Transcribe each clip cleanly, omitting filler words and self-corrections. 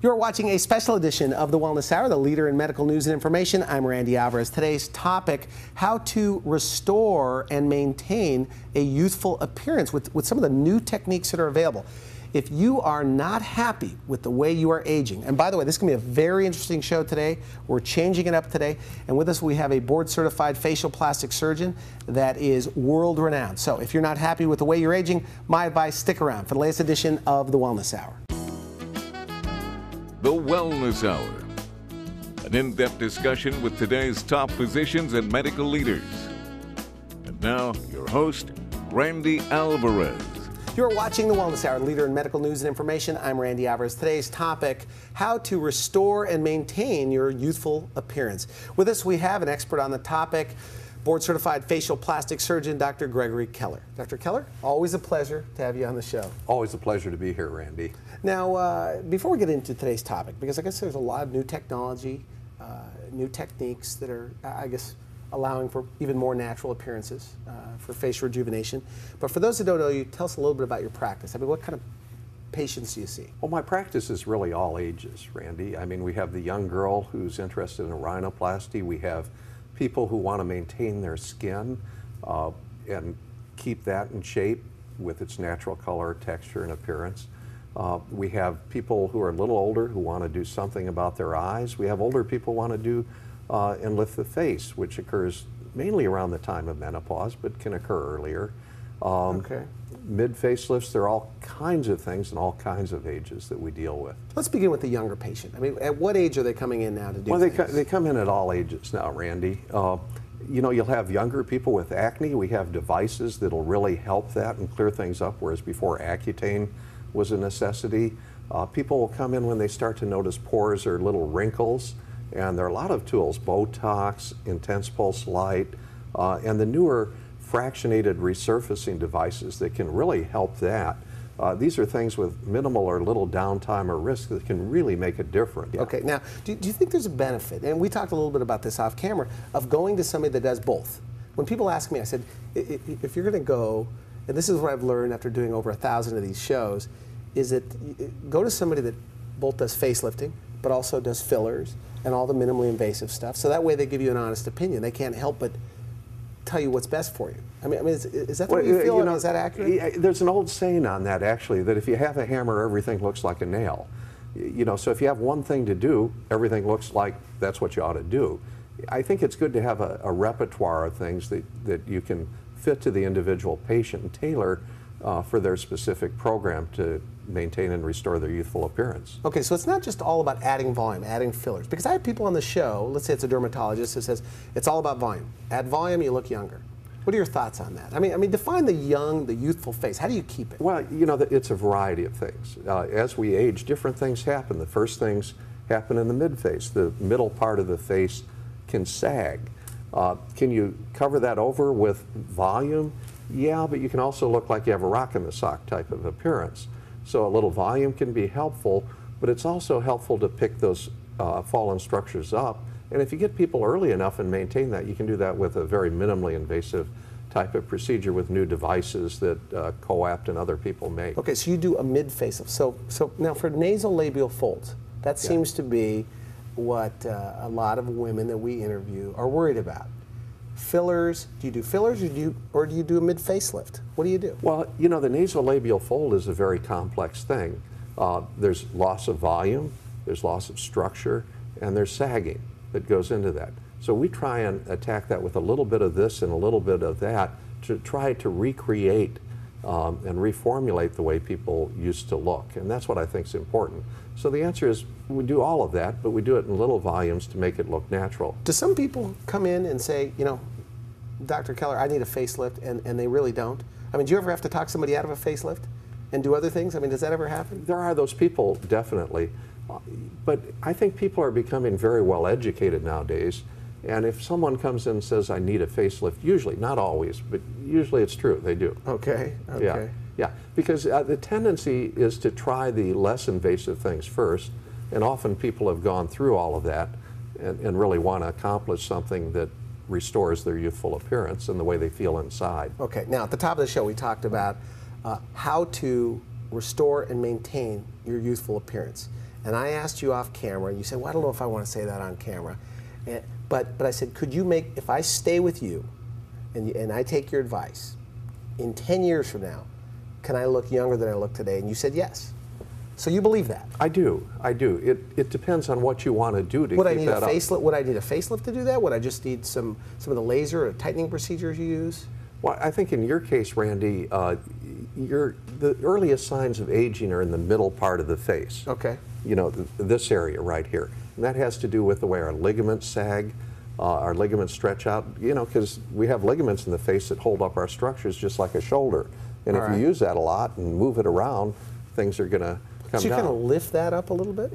You're watching a special edition of the Wellness Hour, the leader in medical news and information. I'm Randy Alvarez. Today's topic, how to restore and maintain a youthful appearance with some of the new techniques that are available. If you are not happy with the way you are aging, and by the way, this is going to be a very interesting show today. We're changing it up today. And with us, we have a board-certified facial plastic surgeon that is world-renowned. So if you're not happy with the way you're aging, my advice, stick around for the latest edition of the Wellness Hour. The Wellness Hour, an in-depth discussion with today's top physicians and medical leaders. And now, your host, Randy Alvarez. You're watching the Wellness Hour, leader in medical news and information. I'm Randy Alvarez. Today's topic, how to restore and maintain your youthful appearance. With us, we have an expert on the topic, board-certified facial plastic surgeon, Dr. Gregory Keller. Dr. Keller, always a pleasure to have you on the show. Always a pleasure to be here, Randy. Now, before we get into today's topic, because I guess there's a lot of new technology, new techniques that are, I guess, allowing for even more natural appearances for facial rejuvenation. But for those that don't know you, tell us a little bit about your practice. I mean, what kind of patients do you see? Well, my practice is really all ages, Randy. I mean, we have the young girl who's interested in a rhinoplasty. We have people who want to maintain their skin and keep that in shape with its natural color, texture, and appearance. We have people who are a little older who want to do something about their eyes. We have older people who want to do and lift the face, which occurs mainly around the time of menopause, but can occur earlier. Mid-facelifts, there are all kinds of things and all kinds of ages that we deal with. Let's begin with the younger patient. I mean, at what age are they coming in now to do things? Well, they come in at all ages now, Randy. You know, you'll have younger people with acne. We have devices that'll really help that and clear things up, whereas before Accutane was a necessity. People will come in when they start to notice pores or little wrinkles, and there are a lot of tools, Botox, intense pulse light, and the newer fractionated resurfacing devices that can really help that. These are things with minimal or little downtime or risk that can really make a difference. Okay, now, do you think there's a benefit, and we talked a little bit about this off camera, of going to somebody that does both? When people ask me, I said, if you're going to go, and this is what I've learned after doing over 1,000 of these shows, is that go to somebody that both does facelifting, but also does fillers and all the minimally invasive stuff, so that way they give you an honest opinion. They can't help but tell you what's best for you. I mean, is that the way you feel? Is that accurate? There's an old saying on that, actually, that if you have a hammer, everything looks like a nail. You know, so if you have one thing to do, everything looks like that's what you ought to do. I think it's good to have a repertoire of things that you can fit to the individual patient and tailor for their specific program to maintain and restore their youthful appearance. Okay, so it's not just all about adding volume, adding fillers. Because I have people on the show, let's say it's a dermatologist who says, it's all about volume. Add volume, you look younger. What are your thoughts on that? I mean, define the young, the youthful face. How do you keep it? Well, you know, it's a variety of things. As we age, different things happen. The first things happen in the mid-face. The middle part of the face can sag. Can you cover that over with volume? Yeah, but you can also look like you have a rock in the sock type of appearance. So a little volume can be helpful, but it's also helpful to pick those fallen structures up. And if you get people early enough and maintain that, you can do that with a very minimally invasive type of procedure with new devices that Coapt and other people make. Okay, so you do a mid-face. So now for nasolabial folds, that seems to be what a lot of women that we interview are worried about. Fillers, do you do fillers or do you do a mid-facelift? What do you do? Well, you know, the nasolabial fold is a very complex thing. There's loss of volume, there's loss of structure, and there's sagging that goes into that. So we try and attack that with a little bit of this and a little bit of that to try to recreate and reformulate the way people used to look. And that's what I think is important. So the answer is we do all of that, but we do it in little volumes to make it look natural. Do some people come in and say, you know, Dr. Keller, I need a facelift, and they really don't? I mean, do you ever have to talk somebody out of a facelift and do other things? I mean, does that ever happen? There are those people, definitely. But I think people are becoming very well educated nowadays. And if someone comes in and says, I need a facelift, usually, not always, but usually it's true, they do. Okay, okay. Yeah, because the tendency is to try the less invasive things first, and often people have gone through all of that and really want to accomplish something that restores their youthful appearance and the way they feel inside. Okay, now at the top of the show we talked about how to restore and maintain your youthful appearance. and I asked you off camera, and you said, well, I don't know if I want to say that on camera, but I said, could you make, if I stay with you and I take your advice, in 10 years from now, can I look younger than I look today? And you said yes. So you believe that? I do. It depends on what you want to do to Would I keep need that a up. facelift? Would I need a facelift to do that? Would I just need some of the laser or tightening procedures you use? Well, I think in your case, Randy, the earliest signs of aging are in the middle part of the face. Okay. You know, this area right here. And that has to do with the way our ligaments sag, our ligaments stretch out, you know, because we have ligaments in the face that hold up our structures just like a shoulder. And if you use that a lot and move it around, things are going to come down. So you can lift that up a little bit?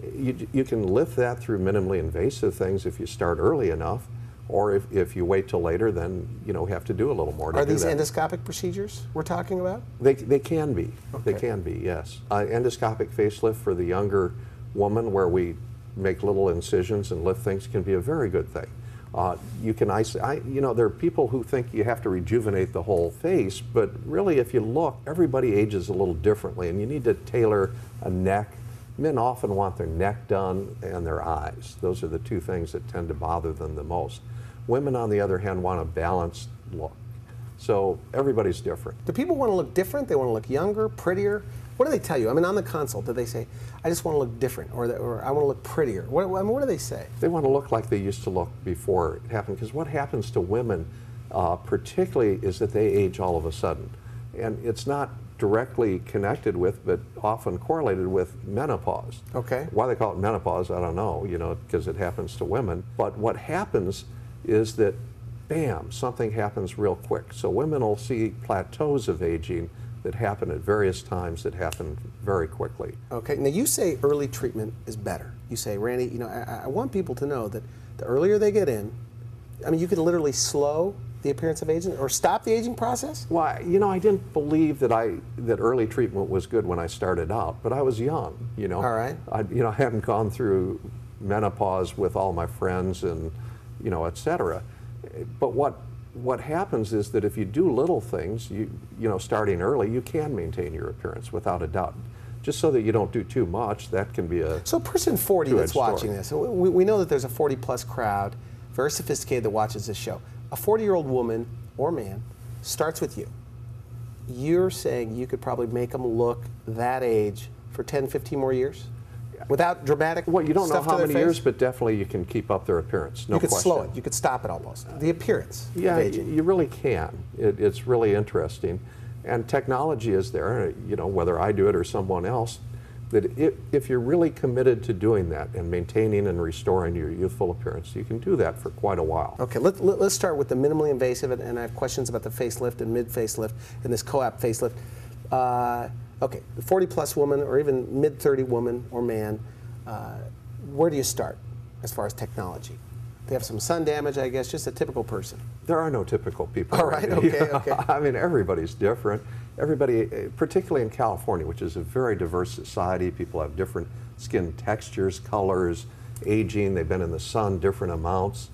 You can lift that through minimally invasive things if you start early enough, or if you wait till later, then you know have to do a little more to do that. Are these endoscopic procedures we're talking about? They can be. Okay. They can be, yes. Endoscopic facelift for the younger woman, where we make little incisions and lift things, can be a very good thing. You can you know, there are people who think you have to rejuvenate the whole face, but really, if you look, everybody ages a little differently, and you need to tailor a neck. Men often want their neck done and their eyes. Those are the two things that tend to bother them the most. Women, on the other hand, want a balanced look. So everybody's different. Do people want to look different? They want to look younger, prettier? What do they tell you? I mean, on the consult, do they say, I just want to look different, or I want to look prettier? What do they say? They want to look like they used to look before it happened, because what happens to women particularly is that they age all of a sudden. And it's not directly connected with, but often correlated with menopause. Okay. Why they call it menopause, I don't know, you know, because it happens to women. But what happens is that, bam, something happens real quick. So women will see plateaus of aging that happen at various times that happen very quickly. Okay, now you say early treatment is better. You say, Randy, you know, I want people to know that the earlier they get in, I mean, you could literally slow the appearance of aging or stop the aging process? Well, you know, I didn't believe that early treatment was good when I started out, but I was young, you know. All right. I hadn't gone through menopause with all my friends and, you know, et cetera. But what happens is that if you do little things, you know, starting early, you can maintain your appearance without a doubt. Just so that you don't do too much, that can be a So a person 40 that's watching this, we know that there's a 40-plus crowd, very sophisticated, that watches this show. A 40-year-old woman or man starts with you. You're saying you could probably make them look that age for 10, 15 more years? Without dramatic Well, you don't know stuff to how their many face? years, but definitely you can keep up their appearance, no You could question. slow it. You could stop it almost. The appearance Yeah, of aging. you really can. It's really interesting. And technology is there, you know, whether I do it or someone else, that if you're really committed to doing that and maintaining and restoring your youthful appearance, you can do that for quite a while. Okay, let's start with the minimally invasive, and I have questions about the facelift and mid-facelift and this co-op facelift. Okay, 40-plus woman or even mid-30 woman or man, where do you start as far as technology? They have some sun damage, I guess, just a typical person. There are no typical people. All right, okay. I mean, everybody's different. Everybody, particularly in California, which is a very diverse society, people have different skin textures, colors, aging, they've been in the sun different amounts.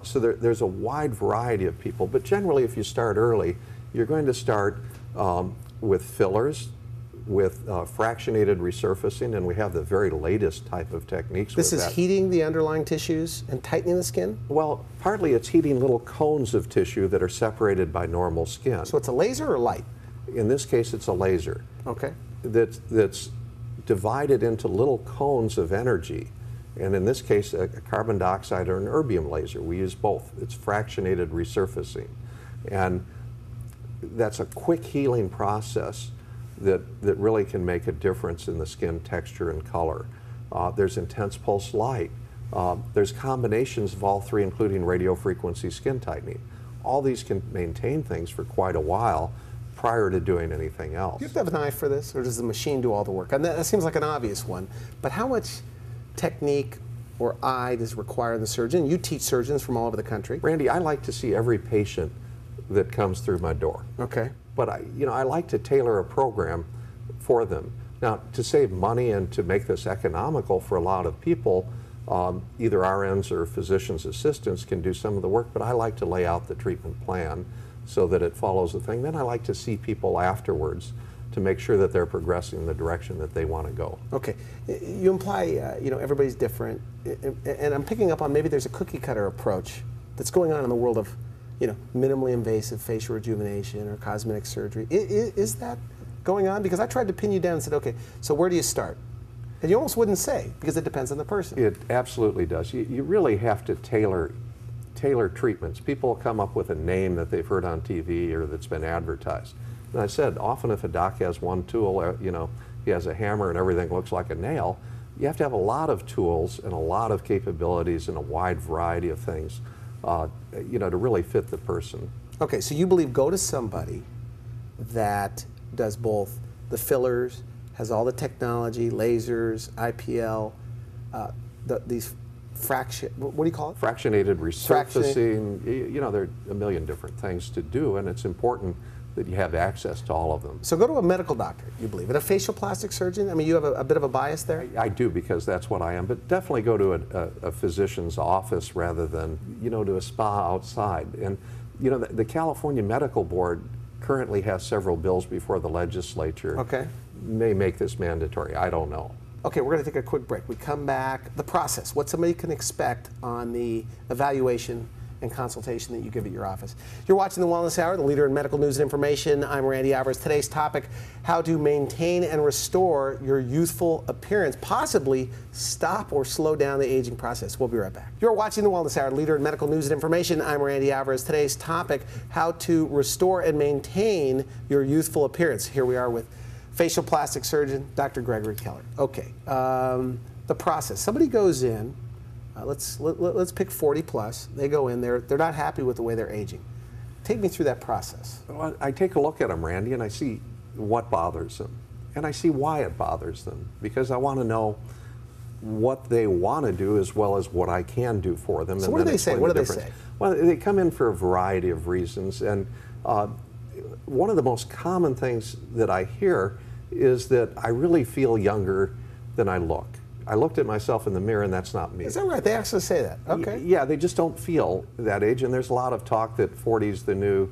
So there's a wide variety of people, but generally if you start early, you're going to start with fillers, with fractionated resurfacing, and we have the very latest type of techniques with that. This is heating the underlying tissues and tightening the skin? Well, partly it's heating little cones of tissue that are separated by normal skin. So it's a laser or light? In this case, it's a laser. Okay. That's divided into little cones of energy. And in this case, a carbon dioxide or an erbium laser. We use both. It's fractionated resurfacing. And that's a quick healing process that really can make a difference in the skin texture and color. There's intense pulse light. There's combinations of all three, including radio frequency skin tightening. All these can maintain things for quite a while prior to doing anything else. Do you have to have an eye for this, or does the machine do all the work? And that seems like an obvious one, but how much technique or eye does require the surgeon? You teach surgeons from all over the country. Randy, I like to see every patient that comes through my door. Okay. But I like to tailor a program for them. Now, to save money and to make this economical for a lot of people, either RNs or physician's assistants can do some of the work, but I like to lay out the treatment plan so that it follows the thing. Then I like to see people afterwards to make sure that they're progressing in the direction that they want to go. Okay, you imply you know, everybody's different, and I'm picking up on maybe there's a cookie cutter approach that's going on in the world of, you know, minimally invasive facial rejuvenation or cosmetic surgery. Is that going on? Because I tried to pin you down and said, okay, so where do you start? And you almost wouldn't say, because it depends on the person. It absolutely does. You really have to tailor treatments. People come up with a name that they've heard on TV or that's been advertised. And I said, often if a doc has one tool, you know, he has a hammer and everything looks like a nail, you have to have a lot of tools and a lot of capabilities and a wide variety of things, you know, to really fit the person. Okay, so you believe go to somebody that does both the fillers, has all the technology, lasers, IPL, these what do you call it? Fractionated resurfacing. You know, there are a million different things to do, and it's important that you have access to all of them. So go to a medical doctor, you believe, and a facial plastic surgeon? I mean, you have a bit of a bias there? I do, because that's what I am, but definitely go to a physician's office rather than, you know, to a spa outside. And, you know, the California Medical Board currently has several bills before the legislature. Okay. May make this mandatory. I don't know. Okay, we're going to take a quick break. We come back, the process, what somebody can expect on the evaluation and consultation that you give at your office. You're watching the Wellness Hour, the leader in medical news and information. I'm Randy Alvarez. Today's topic, how to maintain and restore your youthful appearance, possibly stop or slow down the aging process. We'll be right back. You're watching the Wellness Hour, leader in medical news and information. I'm Randy Alvarez. Today's topic, how to restore and maintain your youthful appearance. Here we are with facial plastic surgeon, Dr. Gregory Keller. Okay, the process. Somebody goes in, let's pick 40 plus. They go in, they're not happy with the way they're aging. Take me through that process. Well, I take a look at them, Randy, and I see what bothers them. And I see why it bothers them, because I want to know what they want to do as well as what I can do for them. So and what do they say? What do they say? Well, they come in for a variety of reasons, and one of the most common things that I hear is that I really feel younger than I look. I looked at myself in the mirror and that's not me. Is that right? They actually say that? Okay. Yeah, they just don't feel that age, and there's a lot of talk that 40 is the new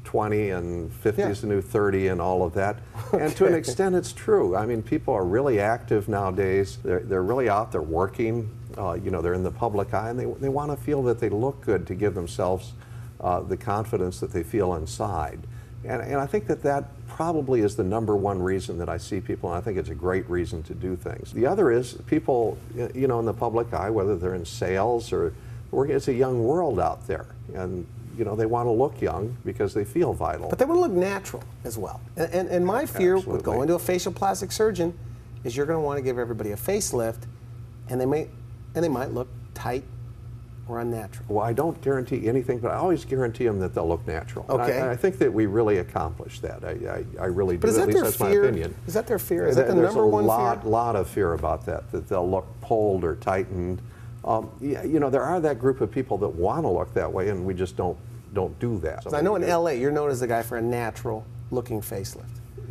20 and 50 is the new 30 and all of that. Okay. And to an extent it's true. I mean, people are really active nowadays. They're really out there working. You know, they're in the public eye, and they want to feel that they look good to give themselves the confidence that they feel inside. And I think that probably is the #1 reason that I see people, and I think it's a great reason to do things. The other is people, you know, in the public eye, whether they're in sales or it's a young world out there, and you know, they want to look young because they feel vital. But they want to look natural as well. And my fear Absolutely. with going to a facial plastic surgeon is you're going to want to give everybody a facelift, and they might look tight or unnatural. Well, I don't guarantee anything, but I always guarantee them that they'll look natural. Okay. And I think that we really accomplished that. I really do. But is that At least their that's fear? my opinion. Is that their fear? Is that the There's #1 a fear? lot of fear about that they'll look pulled or tightened. Yeah, you know, there are that group of people that want to look that way, and we just don't do that. So I know in LA, you're known as the guy for a natural looking facelift.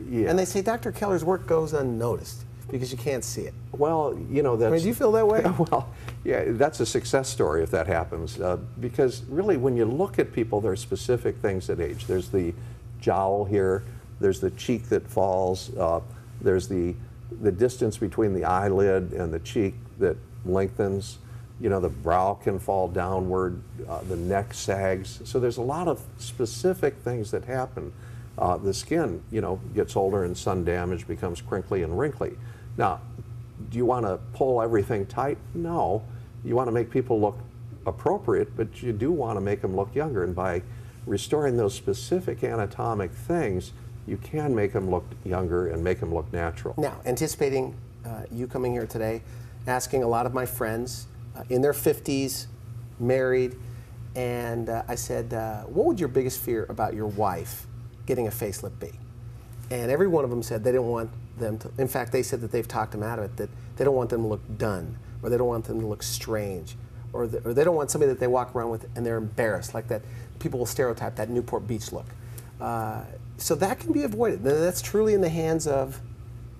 Yeah. And they say Dr. Keller's work goes unnoticed because you can't see it. Well, you know, that's... I mean, do you feel that way? Well, yeah, that's a success story if that happens. Because really, when you look at people, there are specific things that age. There's the jowl here, there's the cheek that falls, there's the distance between the eyelid and the cheek that lengthens. You know, the brow can fall downward, the neck sags. So there's a lot of specific things that happen. The skin, you know, gets older and sun damage, becomes crinkly and wrinkly. Now, do you want to pull everything tight? No. You want to make people look appropriate, but you do want to make them look younger. And by restoring those specific anatomic things, you can make them look younger and make them look natural. Now, anticipating you coming here today, asking a lot of my friends in their 50s, married, and I said, what would your biggest fear about your wife getting a facelift be? And every one of them said they didn't want them to, in fact, they said that they've talked them out of it, that they don't want them to look done, or they don't want them to look strange, or they don't want somebody that they walk around with and they're embarrassed, like that people will stereotype that Newport Beach look. So that can be avoided. That's truly in the hands of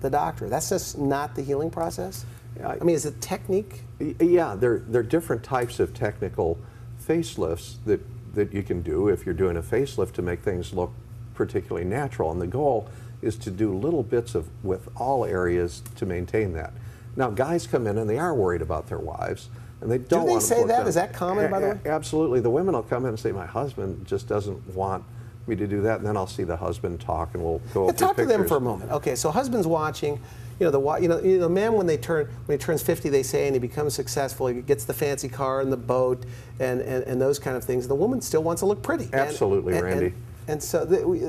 the doctor. That's just not the healing process. I mean, is it technique? Yeah, there are different types of technical facelifts that you can do if you're doing a facelift to make things look particularly natural. And the goal is to do little bits of with all areas to maintain that. Now, guys come in and they are worried about their wives, and they don't Do they want to say look that? done. Is that common, by the way? Absolutely. The women will come in and say, my husband just doesn't want me to do that, and then I'll see the husband talk, and we'll go over Talk to pictures. them for a moment. Okay, so husband's watching. The man when he turns 50, they say, and he becomes successful, he gets the fancy car and the boat and those kind of things. The woman still wants to look pretty. Absolutely, Randy. And so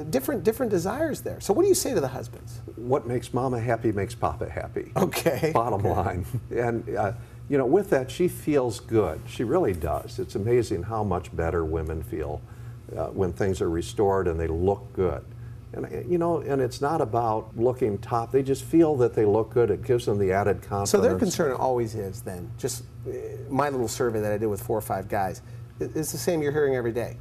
different desires there. So what do you say to the husbands? What makes Mama happy makes Papa happy. Okay. Bottom line. And with that, she feels good. She really does. It's amazing how much better women feel when things are restored and they look good. And and it's not about looking top. They just feel that they look good. It gives them the added confidence. So their concern always is then, just my little survey that I did with 4 or 5 guys, it's the same you're hearing every day,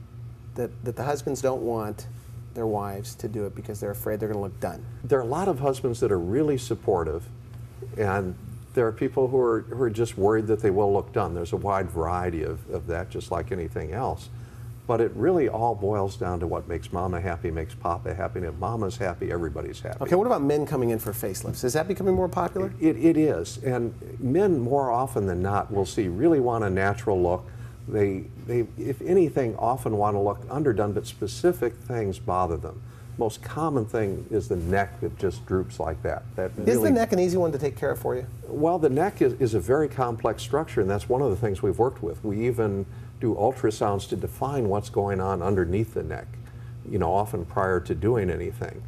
that the husbands don't want their wives to do it because they're afraid they're going to look done. There are a lot of husbands that are really supportive, and there are people who are just worried that they will look done. There's a wide variety of that, just like anything else. But it really all boils down to what makes Mama happy makes Papa happy. And if Mama's happy, everybody's happy. Okay, what about men coming in for facelifts? Is that becoming more popular? It is. And men, more often than not, will really want a natural look. They, if anything, often want to look underdone, but specific things bother them. Most common thing is the neck that just droops like that. Is the neck an easy one to take care of for you? Well, the neck is a very complex structure, and that's one of the things we've worked with. We even do ultrasounds to define what's going on underneath the neck, often prior to doing anything.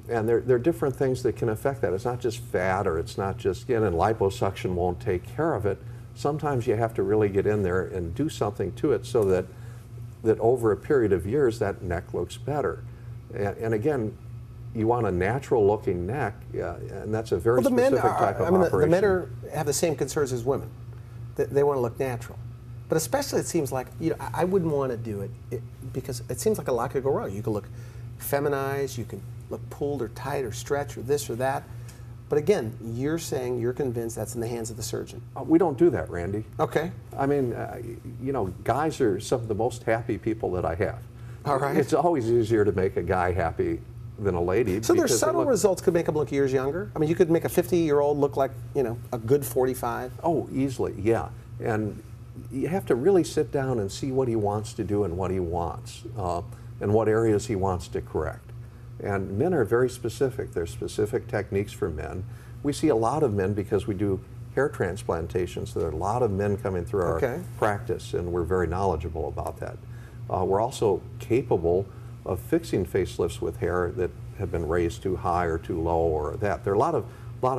And there are different things that can affect that. It's not just fat, or it's not just skin, and liposuction won't take care of it. Sometimes you have to really get in there and do something to it so that over a period of years that neck looks better. And again, you want a natural looking neck, and that's a very specific type of operation. The men have the same concerns as women. They want to look natural. But especially it seems like, I wouldn't want to do it because it seems like a lot could go wrong. You could look feminized, you can look pulled or tight or stretched or this or that. But again, you're saying you're convinced that's in the hands of the surgeon. We don't do that, Randy. Okay. I mean, guys are some of the most happy people that I have. All right. It's always easier to make a guy happy than a lady. So there's subtle results could make them look years younger? I mean, you could make a 50-year-old look like, a good 45? Oh, easily, yeah. And you have to really sit down and see what he wants to do and what he wants, and what areas he wants to correct. And men are very specific. There's specific techniques for men. We see a lot of men because we do hair transplantations. So there are a lot of men coming through our practice, and we're very knowledgeable about that. We're also capable of fixing facelifts with hair that have been raised too high or too low or that. There are a lot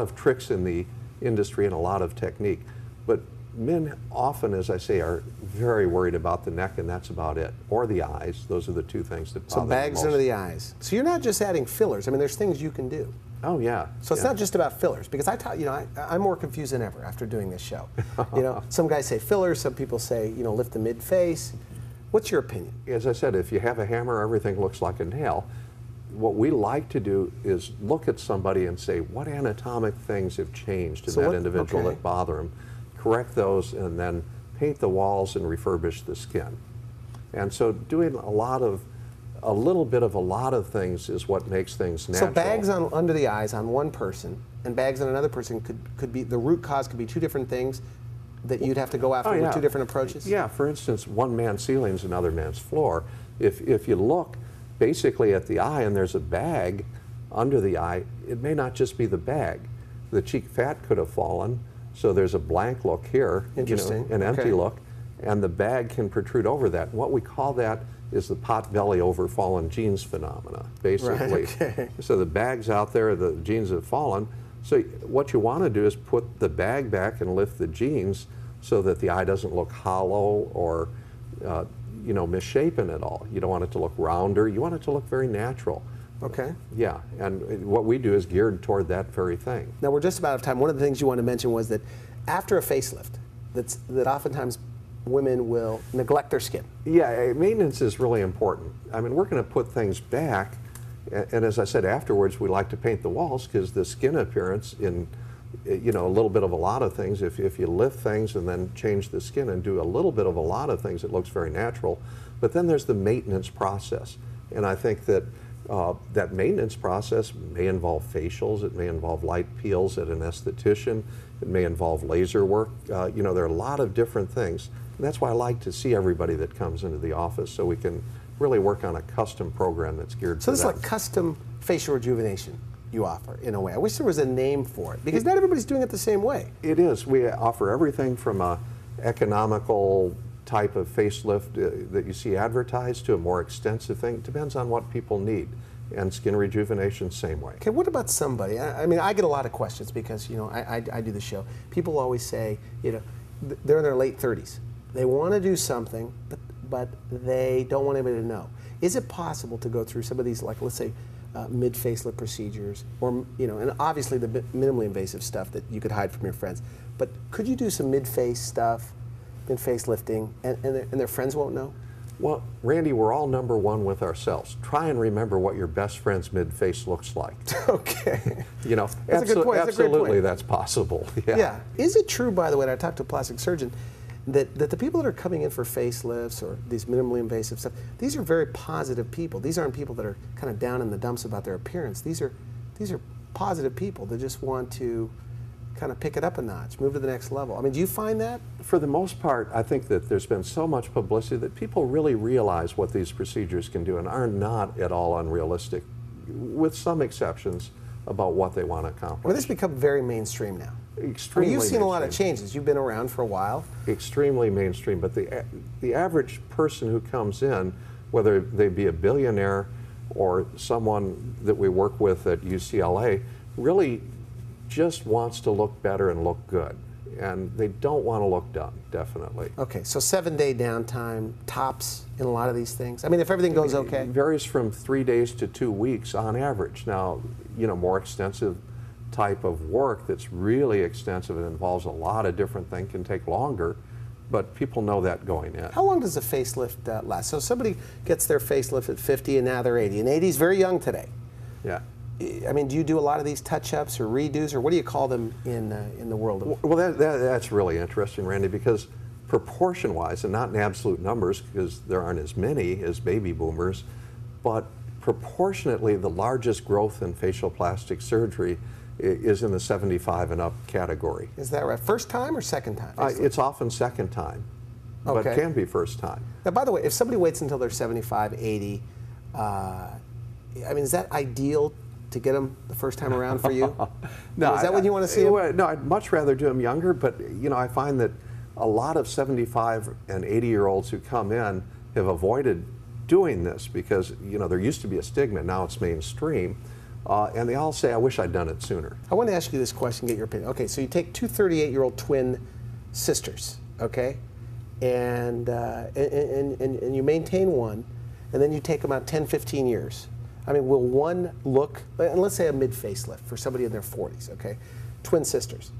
of tricks in the industry and a lot of technique. But men often, as I say, are very worried about the neck, and that's about it. Or the eyes. Those are the two things that bother them most. So bags under the eyes. So you're not just adding fillers. I mean, there's things you can do. Oh, yeah. So it's not just about fillers, because I'm more confused than ever after doing this show. Some guys say fillers, some people say, lift the mid-face. What's your opinion? As I said, if you have a hammer, everything looks like a nail. What we like to do is look at somebody and say, what anatomic things have changed in that individual that bother them, correct those, and then paint the walls and refurbish the skin. And so doing a little bit of a lot of things is what makes things natural. So bags under the eyes on one person and bags on another person could be, the root cause could be two different things that you'd have to go after with two different approaches? Yeah, for instance, one man's ceiling is another man's floor. If you look basically at the eye and there's a bag under the eye, it may not just be the bag. The cheek fat could have fallen, so there's a blank look here, an empty look, and the bag can protrude over that. What we call that is the pot belly over fallen jeans phenomena, basically. Right, okay. So the bag's out there, the jeans have fallen. So what you want to do is put the bag back and lift the jeans so that the eye doesn't look hollow or misshapen at all. You don't want it to look rounder. You want it to look very natural. Okay. Yeah, and what we do is geared toward that very thing. Now we're just about out of time. One of the things you want to mention was that after a facelift, that oftentimes women will neglect their skin. Yeah, maintenance is really important. I mean, we're going to put things back, and as I said, afterwards we like to paint the walls because the skin appearance in a little bit of a lot of things, if you lift things and then change the skin and do a little bit of a lot of things, it looks very natural. But then there's the maintenance process, and I think that That maintenance process may involve facials, it may involve light peels at an esthetician, it may involve laser work. You know, there are a lot of different things. And that's why I like to see everybody that comes into the office so we can really work on a custom program that's geared to them. So this is like custom facial rejuvenation you offer, in a way. I wish there was a name for it, because not everybody's doing it the same way. It is. We offer everything from a economical type of facelift that you see advertised to a more extensive thing. It depends on what people need. And skin rejuvenation, same way. Okay, what about somebody? I mean, I get a lot of questions because, you know, I do the show. People always say, you know, they're in their late 30s. They want to do something, but they don't want anybody to know. Is it possible to go through some of these, like, let's say, mid-facelift procedures, or, you know, and obviously the minimally invasive stuff that you could hide from your friends, but could you do some mid-face stuff, mid-facelifting, and their friends won't know? Well, Randy, we're all number one with ourselves. Try and remember what your best friend's mid-face looks like. Okay. You know, that's a good point. That's a great absolutely point. That's possible. Yeah. Yeah. Is it true, by the way, and I talked to a plastic surgeon, that the people that are coming in for facelifts or these minimally invasive stuff, these are very positive people. These aren't people that are kind of down in the dumps about their appearance. These are positive people that just want to kind of pick it up a notch, move to the next level. I mean, do you find that? For the most part, I think that there's been so much publicity that people really realize what these procedures can do and are not at all unrealistic, with some exceptions about what they want to accomplish. Well, this has become very mainstream now. Extremely you've seen a lot of mainstream. changes. You've been around for a while. Extremely mainstream, but the average person who comes in, whether they be a billionaire or someone that we work with at UCLA, really just wants to look better and look good. And they don't want to look dumb, definitely. Okay, so 7-day downtime, tops in a lot of these things. I mean, if everything goes okay. It varies from 3 days to 2 weeks on average. Now, you know, more extensive type of work that's really extensive and involves a lot of different things can take longer, but people know that going in. How long does a facelift last? So somebody gets their facelift at 50 and now they're 80, and 80 is very young today. Yeah. I mean, do you do a lot of these touch-ups or redos, or what do you call them in the world of? Well, that's really interesting, Randy, because proportion-wise, and not in absolute numbers, because there aren't as many as baby boomers, but proportionately, the largest growth in facial plastic surgery is in the 75 and up category. Is that right? First time or second time? It's often second time, but Okay. can be first time. Now, by the way, if somebody waits until they're 75, 80, I mean, is that ideal to get them the first time around for you? No, is that when you want to see them? No, I'd much rather do them younger, but you know, I find that a lot of 75 and 80-year-olds who come in have avoided doing this because, you know, there used to be a stigma, now it's mainstream, and they all say, I wish I'd done it sooner. I want to ask you this question, get your opinion. Okay, so you take two 38-year-old twin sisters, okay, and you maintain one, and then you take about 10, 15 years. I mean, will one look, and let's say a mid-facelift for somebody in their 40s, okay, twin sisters.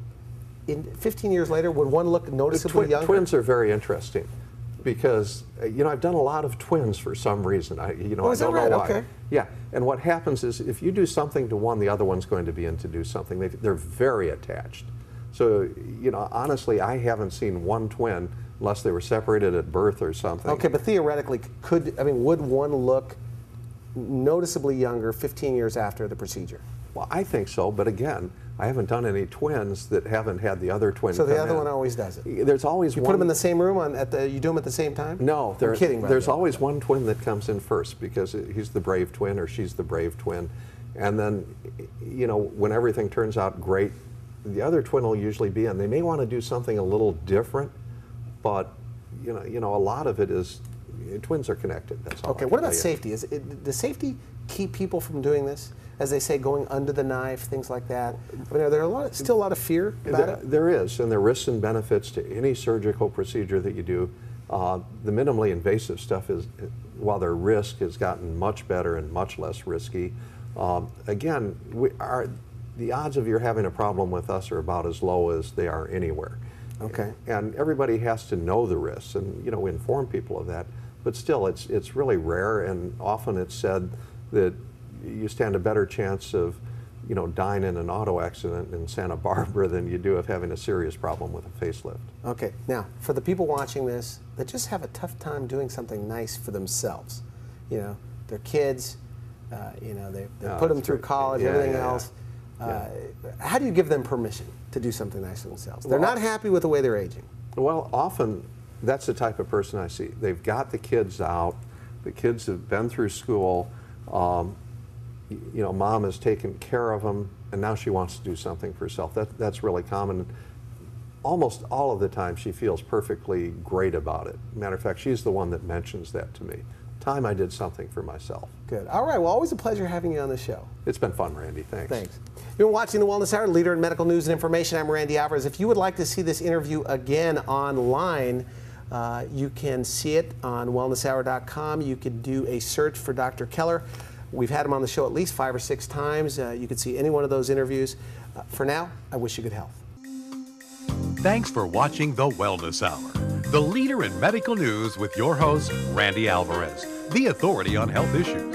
In 15 years later, would one look noticeably younger? Twins are very interesting because, you know, I've done a lot of twins for some reason. I don't know why. Okay. Yeah, and what happens is if you do something to one, the other one's going to be in to do something. They're very attached. So, you know, honestly, I haven't seen one twin unless they were separated at birth or something. Okay, but theoretically, would one look noticeably younger 15 years after the procedure? Well, I think so, but again, I haven't done any twins that haven't had the other twin So come the other in. one always does it? There's always You one. put them in the same room, you do them at the same time? No, I'm kidding. There's always one twin that comes in first because he's the brave twin or she's the brave twin. And then, you know, when everything turns out great, the other twin will usually be in. They may want to do something a little different, but, you know, a lot of it is, twins are connected, that's all. Okay, what about safety? Does safety keep people from doing this? As they say, going under the knife, things like that. I mean, are there still a lot of fear about it? There is, and there are risks and benefits to any surgical procedure that you do. The minimally invasive stuff is, while their risk has gotten much better and much less risky, again, the odds of you having a problem with us are about as low as they are anywhere. Okay. And everybody has to know the risks, and, you know, we inform people of that. But still, it's really rare, and often it's said that you stand a better chance of, you know, dying in an auto accident in Santa Barbara than you do of having a serious problem with a facelift. Okay, now, for the people watching this that just have a tough time doing something nice for themselves, you know, their kids, They put them through great. college, Yeah, everything yeah, else. yeah. How do you give them permission to do something nice for themselves? They're not happy with the way they're aging. Well, often that's the type of person I see. They've got the kids out. The kids have been through school. Mom has taken care of them, and now she wants to do something for herself. That's really common. Almost all of the time, she feels perfectly great about it. Matter of fact, she's the one that mentions that to me. Time I did something for myself. Good. All right. Well, always a pleasure having you on the show. It's been fun, Randy. Thanks. Thanks. You've been watching The Wellness Hour, leader in medical news and information. I'm Randy Alvarez. If you would like to see this interview again online, you can see it on wellnesshour.com. You can do a search for Dr. Keller. We've had him on the show at least 5 or 6 times. You can see any one of those interviews. For now, I wish you good health. Thanks for watching The Wellness Hour, the leader in medical news with your host, Randy Alvarez, the authority on health issues.